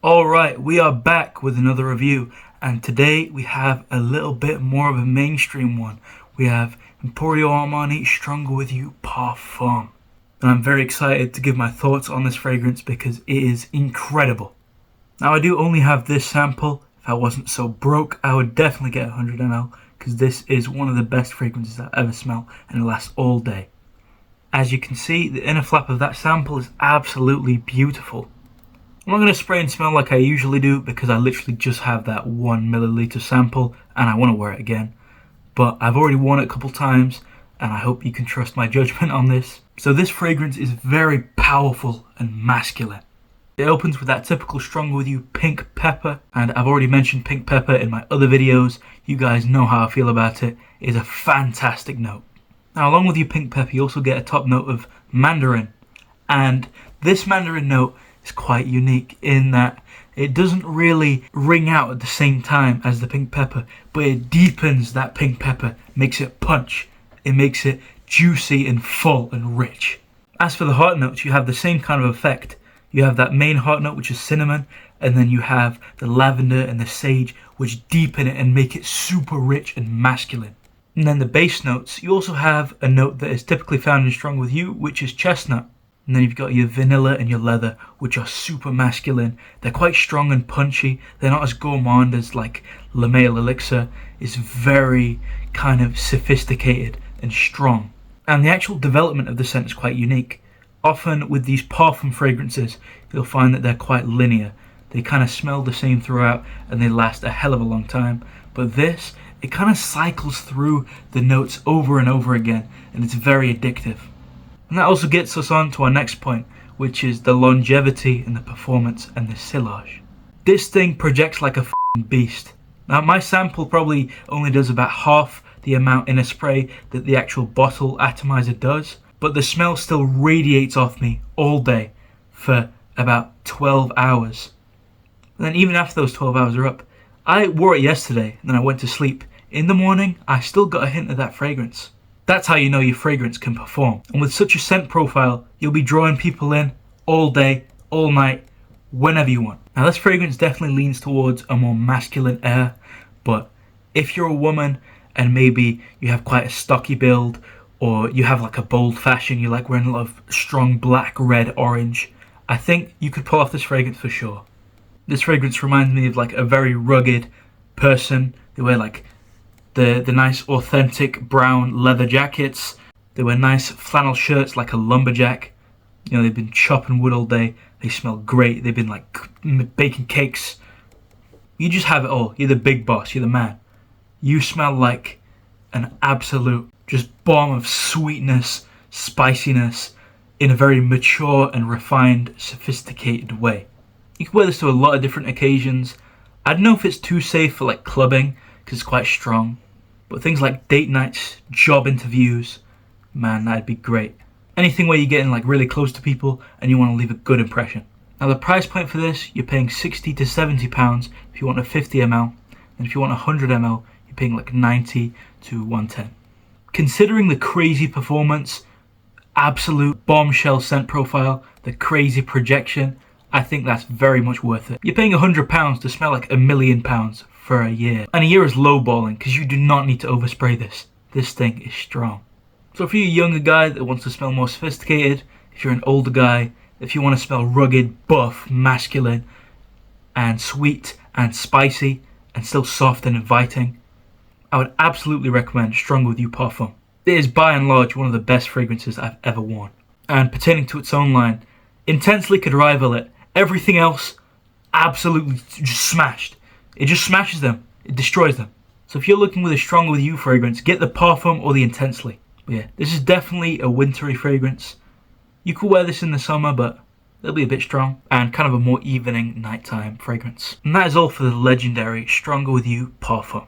Alright, we are back with another review, and today we have a little bit more of a mainstream one. We have Emporio Armani Stronger With You Parfum. And I'm very excited to give my thoughts on this fragrance because it is incredible. Now I do only have this sample. If I wasn't so broke, I would definitely get 100 ml because this is one of the best fragrances I've ever smelled and it lasts all day. As you can see, the inner flap of that sample is absolutely beautiful. I'm not going to spray and smell like I usually do because I literally just have that 1 milliliter sample and I want to wear it again. But I've already worn it a couple times and I hope you can trust my judgment on this. So this fragrance is very powerful and masculine. It opens with that typical Stronger With You pink pepper, and I've already mentioned pink pepper in my other videos. You guys know how I feel about it. It is a fantastic note. Now along with your pink pepper you also get a top note of mandarin, and this mandarin note is quite unique in that it doesn't really ring out at the same time as the pink pepper, but it deepens that pink pepper, makes it punch, it makes it juicy and full and rich. As for the heart notes, you have the same kind of effect. You have that main heart note which is cinnamon, and then you have the lavender and the sage which deepen it and make it super rich and masculine. And then the base notes, you also have a note that is typically found in Stronger With You, which is chestnut. And then you've got your vanilla and your leather, which are super masculine. They're quite strong and punchy. They're not as gourmand as like Le Male Elixir. It's very kind of sophisticated and strong. And the actual development of the scent is quite unique. Often with these parfum fragrances, you'll find that they're quite linear. They kind of smell the same throughout and they last a hell of a long time. But this, it kind of cycles through the notes over and over again, and it's very addictive. And that also gets us on to our next point, which is the longevity and the performance and the sillage. This thing projects like a f***ing beast. Now my sample probably only does about half the amount in a spray that the actual bottle atomizer does, but the smell still radiates off me all day for about 12 hours. And then even after those 12 hours are up, I wore it yesterday and then I went to sleep. In the morning, I still got a hint of that fragrance. That's how you know your fragrance can perform. And with such a scent profile, you'll be drawing people in all day, all night, whenever you want. Now this fragrance definitely leans towards a more masculine air, but if you're a woman and maybe you have quite a stocky build, or you have like a bold fashion, you like wearing a lot of strong black, red, orange, I think you could pull off this fragrance for sure. This fragrance reminds me of like a very rugged person. They wear like the nice authentic brown leather jackets. They wear nice flannel shirts like a lumberjack. You know, they've been chopping wood all day. They smell great. They've been like baking cakes. You just have it all. You're the big boss. You're the man. You smell like an absolute just bomb of sweetness, spiciness in a very mature and refined, sophisticated way. You can wear this to a lot of different occasions. I don't know if it's too safe for like clubbing because it's quite strong. But things like date nights, job interviews, man, that'd be great. Anything where you're getting like really close to people and you want to leave a good impression. Now the price point for this, you're paying £60 to £70 if you want a 50 ml, and if you want 100 ml, you're paying like 90 to 110. Considering the crazy performance, absolute bombshell scent profile, the crazy projection, I think that's very much worth it. You're paying £100 to smell like £1 million for a year. And a year is lowballing because you do not need to overspray this. This thing is strong. So if you're a younger guy that wants to smell more sophisticated, if you're an older guy, if you want to smell rugged, buff, masculine, and sweet and spicy, and still soft and inviting, I would absolutely recommend Stronger With You Parfum. It is by and large one of the best fragrances I've ever worn. And pertaining to its own line, intensely could rival it. Everything else, absolutely just smashed. It just smashes them. It destroys them. So if you're looking with a Stronger With You fragrance, get the Parfum or the Intensely. But yeah, this is definitely a wintry fragrance. You could wear this in the summer, but it'll be a bit strong. And kind of a more evening, nighttime fragrance. And that is all for the legendary Stronger With You Parfum.